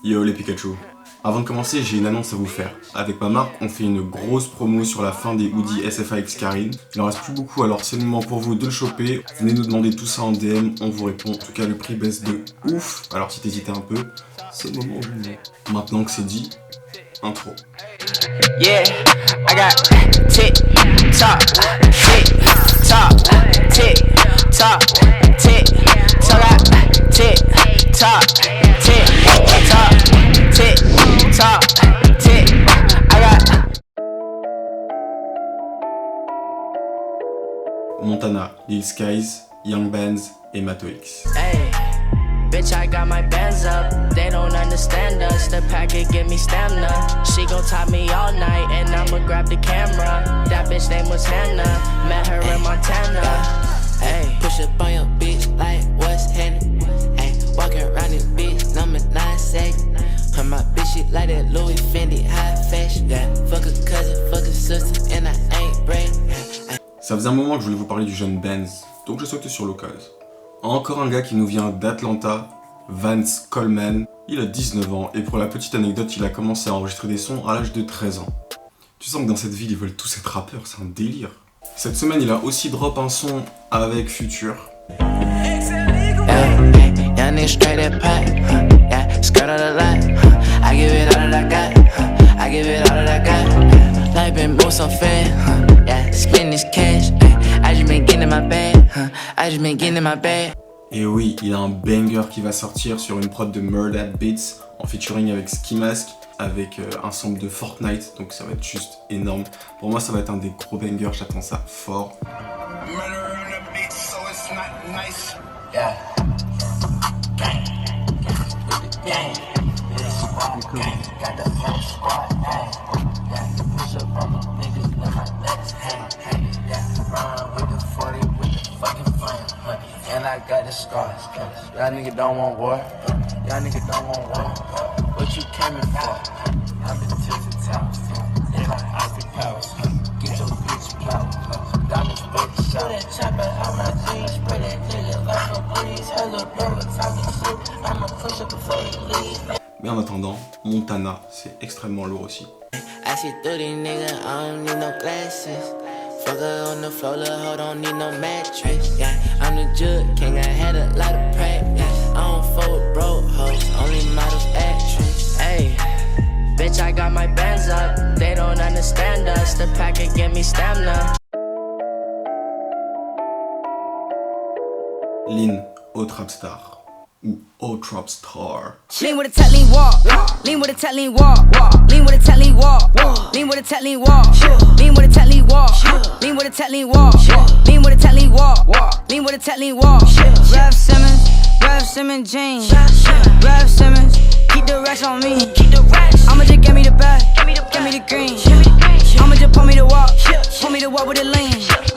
Yo les Pikachu. Avant de commencer, j'ai une annonce à vous faire. Avec ma marque, on fait une grosse promo sur la fin des hoodies SFAX Karine. Il en reste plus beaucoup, alors c'est le moment pour vous de le choper. Venez nous demander tout ça en DM, on vous répond. En tout cas, le prix baisse de ouf. Alors si t'hésitais un peu, c'est le moment où je le mets. Maintenant que c'est dit, intro. Yeah, I got tick tock, tick tock, tick tock, tick tock, tick tock, tick tock, tick tock, tick. I got Montana, Lil Skies, Young Bands et Mato X. Hey, bitch, I got my bands up. They don't understand us. The packet give me stamina. She gon' top me all night, and I'ma grab the camera. That bitch name was Hannah. Met her in Montana. Hey, push up on your bitch like what's happening. Ay, walking around this bitch, number 9 second. My bitch shit like that Louis Fendi high fashion. Yeah, fuck a cousin, fuck a sister, and I ain't brave. Ça faisait un moment que je voulais vous parler du jeune Benz, donc je saute sur l'occasion. Encore un gars qui nous vient d'Atlanta, Vance Coleman. Il a 19 ans et pour la petite anecdote, il a commencé à enregistrer des sons à l'âge de 13 ans. Tu sens que dans cette ville, ils veulent tous être rappeurs, c'est un délire. Cette semaine, il a aussi drop un son avec Future. Young nigga straight that pot, yeah, skirt on the lot, I give it all that I got, I give it all that I got. Life been moving so fast, yeah, spend this cash, I just been getting in my bag, I just been getting in my bag. Et oui, il a un banger qui va sortir sur une prod de Murda Beats en featuring avec Ski Mask, avec un sample de Fortnite, donc ça va être juste énorme. Pour moi, ça va être un des gros bangers, j'attends ça fort. Yeah. And I got the scars. Y'all nigga don't want war. Y'all nigga don't want war. What you came in for? I've been tilted towers. Yeah, I see powers. Get your bitch power. Diamonds with shot. That chopper out my jeans. Spray that nigga like a breeze. Hello, brother, talking shit. I'ma push up before you leave. Mais en attendant, Montana, c'est extrêmement lourd aussi. I see through these niggas, I don't need no glasses. Fuck her on the floor, little hoe don't need no mattress. Yeah, I'm the judge, king, I had a lot of practice. I don't fuck with broke hoes, only models actress. hey, bitch, I got my bands up. They don't understand us. The packet give me stamina. Lin, au Trap Star. Ou au Trap Star. Lean with a tech, lean walk. Lean with a tech, lean walk. Lean with a tech, lean walk. Lean with a tech, lean walk. Lean with a tech, lean walk. Lean with a tech, lean walk. Lean with a tech, lean walk. Lean with a tech, lean walk. Rev Simmons, James. Rev Simmons, keep the rest on me. I'ma just get me the bag, get me the green. I'ma just pull me the walk with the lean.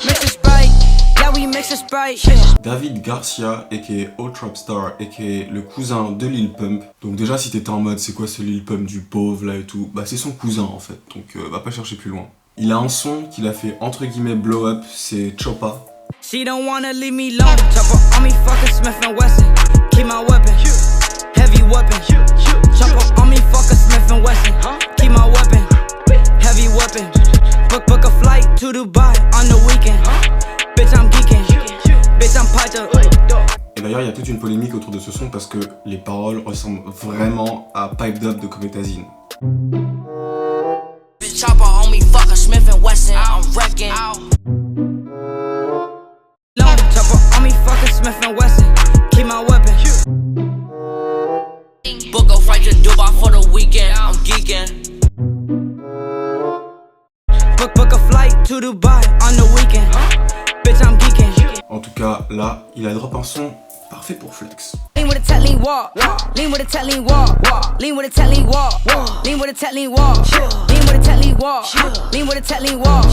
Mix the Sprite, yeah we mix the Sprite. David Garcia, aka O Trap Star, aka le cousin de Lil Pump. Donc déjà, si t'étais en mode c'est quoi ce Lil Pump du pauvre là et tout, bah c'est son cousin en fait, donc va pas chercher plus loin. Il a un son qu'il a fait entre guillemets blow up, c'est Choppa. She don't wanna leave me alone. Chopper on me, fucking Smith & Wesson. Keep my weapon, heavy weapon. Chopper on me, fucking Smith & Wesson. Keep my weapon, heavy weapon. Book a flight to Dubai on the weekend. Bitch, I'm geeking. Bitch, I'm piped up. Et d'ailleurs, il y a toute une polémique autour de ce son parce que les paroles ressemblent vraiment à Piped Up de Cometazine. Chopper on me, fuck a Smith & Wesson. I'm wrecking. Chopper on me, fucking Smith & Wesson. Keep my weapon. Book a flight to Dubai for the weekend. I'm geeking. Book a flight to Dubai on the weekend. Bitch, I'm geeking. En tout cas, là, il a drop un son parfait pour flex. Lean with a tech, lean walk. Lean with a tech, lean walk. Lean with a tech, lean walk. Lean with a tech, lean walk. Lean with a tech, lean walk. Lean with a tech, lean walk.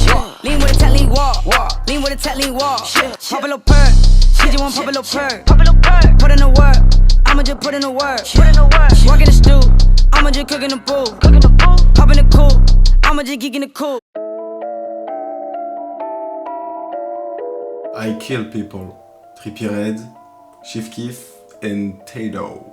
Lean with a tech, lean walk. Lean with a tech, lean walk. Pop a little perk. She just want pop a little perk. Put in the work. I'ma just put in the work. Work in the stew. I'ma just cook in the pool. Hop in the cool. I'ma just geek in the cool. I Kill People, Trippie Redd, Chief Keef and Tato.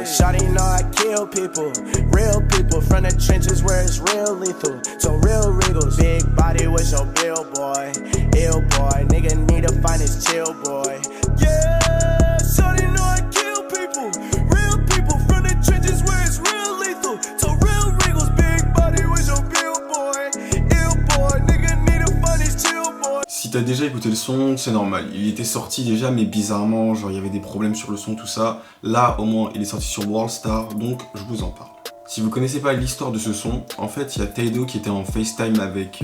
Shawty know I kill people, real people from the trenches where it's real lethal. So real Regals, big body with your bill boy, ill boy, nigga need to find his chill boy. Yeah, shawty know I kill people, real people from the trenches where it's real lethal. So real Regals, big body with your bill boy, ill boy, nigga need to find his chill boy. Si t'as déjà écouté le son, c'est normal. Il était sorti déjà, mais bizarrement, genre il y avait des problèmes sur le son, tout ça. Là, au moins, il est sorti sur Worldstar, donc je vous en parle. Si vous connaissez pas l'histoire de ce son, en fait, il y a Taido qui était en FaceTime avec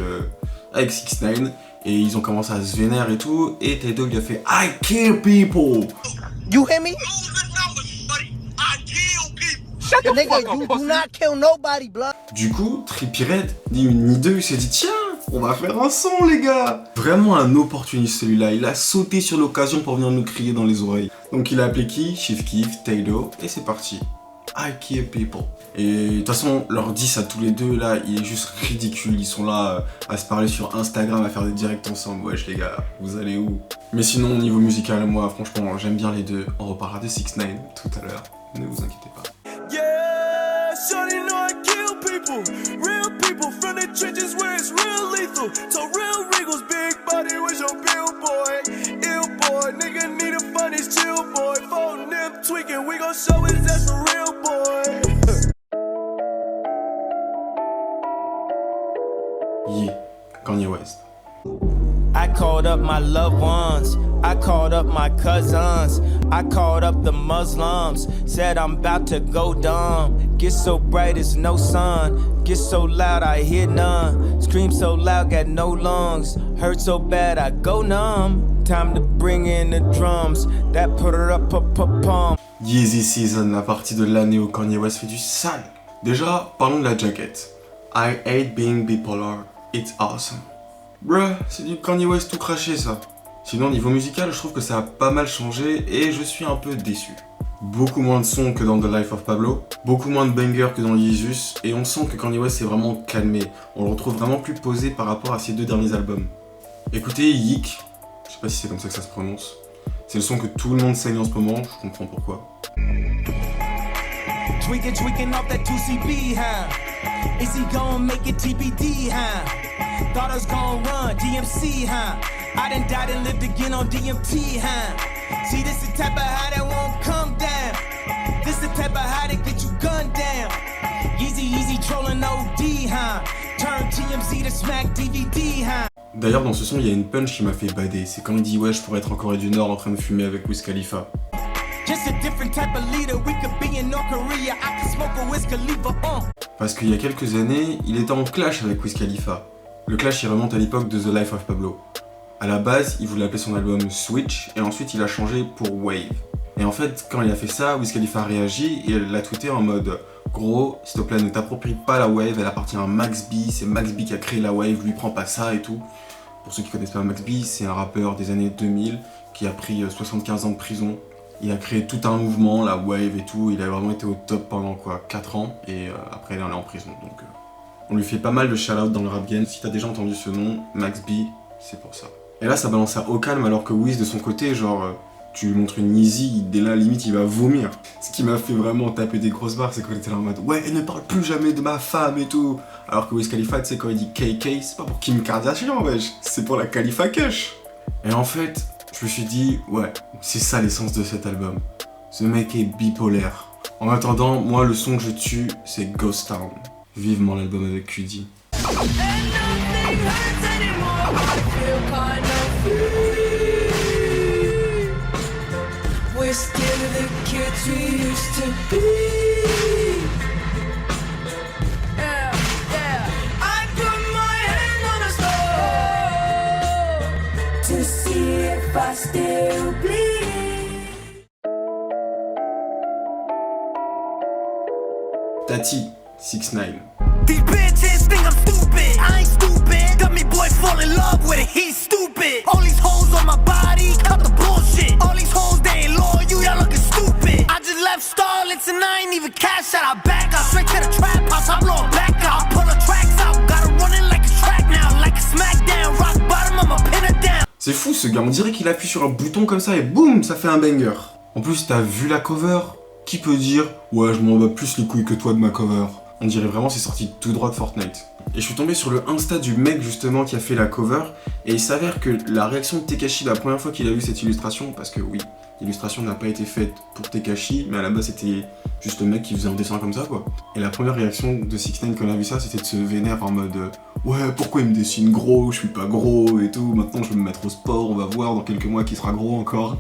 6ix9ine et ils ont commencé à se vénérer et tout. Et Taido lui a fait I kill people. You hear me? Shut the nigga, you do not kill nobody, blood. Du coup, Trippie Redd, ni une ni deux, il s'est dit tiens, on va faire un son les gars. Vraiment un opportuniste celui-là, il a sauté sur l'occasion pour venir nous crier dans les oreilles. Donc il a appelé qui? Chief Keef, Taido, et c'est parti. I kill people. Et de toute façon, leur 10 à tous les deux là, il est juste ridicule. Ils sont là à se parler sur Instagram, à faire des directs ensemble. Wesh les gars, vous allez où? Mais sinon, au niveau musical, moi franchement, j'aime bien les deux. On reparlera de 6ix9ine tout à l'heure. Ne vous inquiétez pas. Yeah, shawty know I kill people, real people from the trenches where it's real lethal. So real Regals, big body with your bill boy, ill boy, nigga need to find his chill boy. Phone them tweaking, we gon' show his ass for real boy. Yeah, Kanye West. I called up my loved ones, I called up my cousins, I called up the Muslims, said I'm about to go dumb. Get so bright it's no sun, get so loud I hear none, scream so loud got no lungs, hurt so bad I go numb. Time to bring in the drums, that put it up, pump. Yeezy Season, la partie de l'année où Kanye West fait du sale. Déjà, parlons de la jaquette. I hate being bipolar, it's awesome. Bruh, c'est du Kanye West tout craché ça. Sinon, niveau musical, je trouve que ça a pas mal changé et je suis un peu déçu. Beaucoup moins de sons que dans The Life of Pablo, beaucoup moins de bangers que dans Yeezus, et on sent que Kanye West s'est vraiment calmé. On le retrouve vraiment plus posé par rapport à ses deux derniers albums. Écoutez Yeek, je sais pas si c'est comme ça que ça se prononce. C'est le son que tout le monde saigne en ce moment, je comprends pourquoi. Tweaking off that 2CB, huh? Is he gon' make it TBD, huh? Thought I was gon' run, DMC, huh? I done died and lived again on DMT, huh? See, this the type of high that won't come down. This the type of high that get you gunned down. Easy trolling OD, huh? Turn TMZ to smack DVD, huh? D'ailleurs, dans ce son, il y a une punch qui m'a fait bader. C'est quand il dit « Ouais, je pourrais être en Corée du Nord en train de fumer avec Wiz Khalifa ». Parce qu'il y a quelques années, il était en clash avec Wiz Khalifa. Le clash, il remonte à l'époque de The Life of Pablo. À la base, il voulait appeler son album Switch, et ensuite il a changé pour Wave. Et en fait, quand il a fait ça, Wiz Khalifa a réagi, et elle l'a tweeté en mode « Gros, s'il te plaît, ne t'approprie pas la Wave, elle appartient à Max B, c'est Max B qui a créé la Wave, lui prends pas ça et tout. » Pour ceux qui connaissent pas Max B, c'est un rappeur des années 2000 qui a pris 75 ans de prison. Il a créé tout un mouvement, la Wave et tout, il a vraiment été au top pendant 4 ans, et après il est allé en prison. Donc on lui fait pas mal de shout-out dans le rap game. Si t'as déjà entendu ce nom, Max B, c'est pour ça. Et là ça balance au calme alors que Wiz de son côté, genre tu lui montres une Yeezy, dès là limite il va vomir. Ce qui m'a fait vraiment taper des grosses barres, c'est qu'on était là en mode ouais, elle ne parle plus jamais de ma femme et tout. Alors que Wiz Khalifa, tu sais, quand il dit KK, c'est pas pour Kim Kardashian, wesh, c'est pour la Khalifa Kush. Et en fait, je me suis dit, ouais, c'est ça l'essence de cet album. Ce mec est bipolaire. En attendant, moi le son que je tue, c'est Ghost Town. Vivement l'album avec QD. We're still the kids we used to be. Yeah, yeah. I put my hand on the stove to see if I still bleed. Tati, 6ix9ine. These bitches think I'm stupid. I ain't stupid. Got me boy fall in love with it. He's stupid. All these hoes on my body, cut the bullshit. All these hoes they ain't loyal, y'all looking stupid. I just left Starlets and I ain't even cash out. I back out straight to the trap house. I'm blowing back out. I pull the tracks out. Got it running like a track now, like a smackdown. Rock bottom, I'ma pin it down. C'est fou ce gars, on dirait qu'il appuie sur un bouton comme ça et boum, ça fait un banger. En plus, t'as vu la cover? Qui peut dire ouais je m'en bats plus les couilles que toi de ma cover? On dirait vraiment c'est sorti tout droit de Fortnite. Et je suis tombé sur le Insta du mec justement qui a fait la cover, et il s'avère que la réaction de Tekashi la première fois qu'il a vu cette illustration, parce que oui, l'illustration n'a pas été faite pour Tekashi, mais à la base c'était juste le mec qui faisait un dessin comme ça quoi. Et la première réaction de 6ix9ine quand on a vu ça, c'était de se vénère en mode ouais pourquoi il me dessine gros, je suis pas gros et tout, maintenant je vais me mettre au sport, on va voir dans quelques mois qui sera gros encore.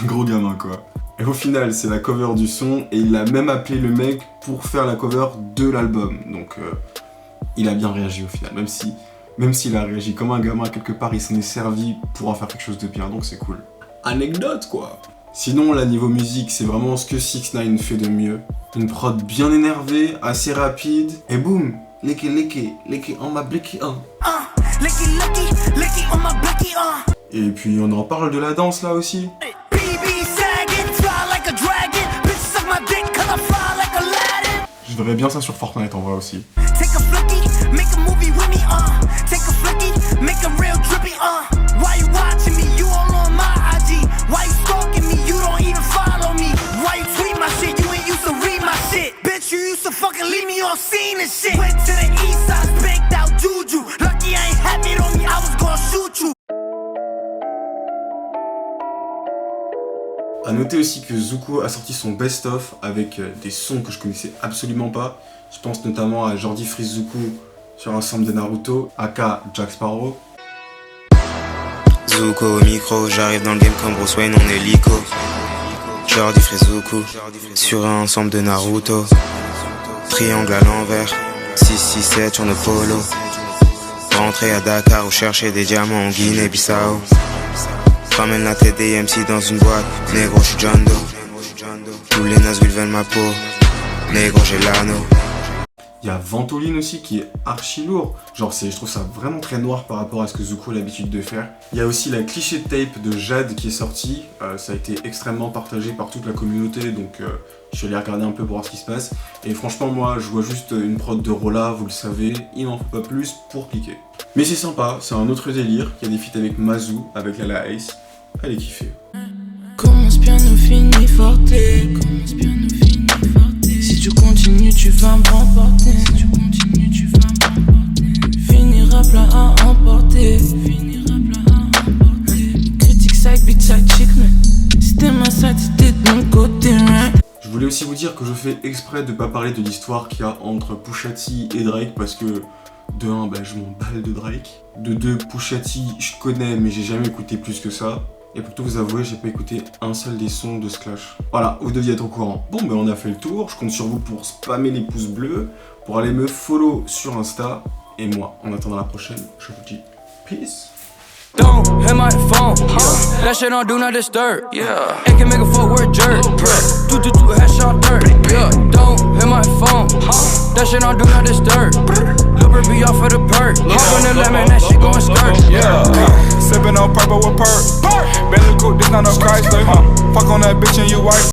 Un gros gamin quoi. Et au final, c'est la cover du son, et il a même appelé le mec pour faire la cover de l'album. Donc, il a bien réagi au final, même s'il a réagi comme un gamin quelque part, il s'en est servi pour en faire quelque chose de bien, donc c'est cool. Anecdote quoi. Sinon, là, niveau musique, c'est vraiment ce que 6ix9ine fait de mieux. Une prod bien énervée, assez rapide, et boum, licky on my blicky Licky on my blicky, Et puis on en parle de la danse là aussi. Je verrais bien ça sur Fortnite en vrai aussi. Take a flicky, make a movie with me, Take a flicky, make a real trippy, Why you watching me? You all on my IG. Why you stalking me? You don't even follow me. Why you tweet my shit? You ain't used to read my shit. Bitch, you used to fucking leave me on scene and shit. Went to the east side, baked out juju. Lucky I ain't had it on me, I was gonna shoot you. A noter aussi que Zuko a sorti son best-of avec des sons que je connaissais absolument pas. Je pense notamment à Jordi Freeze Zuko sur un sample de Naruto, aka Jack Sparrow. Zuko au micro, j'arrive dans le game comme Bruce Wayne en hélico. Jordi Freeze Zuko sur un sample de Naruto. Triangle à l'envers, 667 sur nos polos. Rentrer à Dakar ou chercher des diamants en Guinée-Bissau. Ramène la tête des MC dans une boîte. Négro, j'suis John Doe. Tous les Nazgûl veulent ma peau. Négro, j'ai l'anneau. Il y a Ventoline aussi qui est archi lourd. Genre je trouve ça vraiment très noir par rapport à ce que Zuko a l'habitude de faire. Il y a aussi la cliché tape de Jade qui est sortie. Ça a été extrêmement partagé par toute la communauté, donc je suis allé regarder un peu pour voir ce qui se passe. Et franchement moi je vois juste une prod de Rolla, vous le savez, il m'en faut pas plus pour cliquer. Mais c'est sympa, c'est un autre délire. Il y a des feats avec Mazu, avec Lala Ace. Allez kiffer. Commence bien, nous finit forte. Si tu continues, tu vas me remporter. Finira plat à emporter. Critique side, bitch side chick, mais si t'es ma side, c'était de mon côté, right? Je voulais aussi vous dire que je fais exprès de pas parler de l'histoire qu'il y a entre Pusha T et Drake parce que de 1, je m'en balle de Drake. De 2, Pusha T, je connais mais j'ai jamais écouté plus que ça. Et pour tout vous avouer, j'ai pas écouté un seul des sons de ce clash. Voilà, vous deviez être au courant. Bon, on a fait le tour. Je compte sur vous pour spammer les pouces bleus, pour aller me follow sur Insta. Et moi, en attendant la prochaine, je vous dis peace. Don't hit my phone, that shit on do not disturb. Yeah, it can make a footwork jerk. Do headshot dirt. Yeah, don't hit my phone, that shit on do not disturb. Looper be off for the perk. Hop on the lemon, that shit gon' skirt. Yeah, sippin' on purple with perk. Bentley coupe, this not no Chrysler. Fuck on that bitch and you white.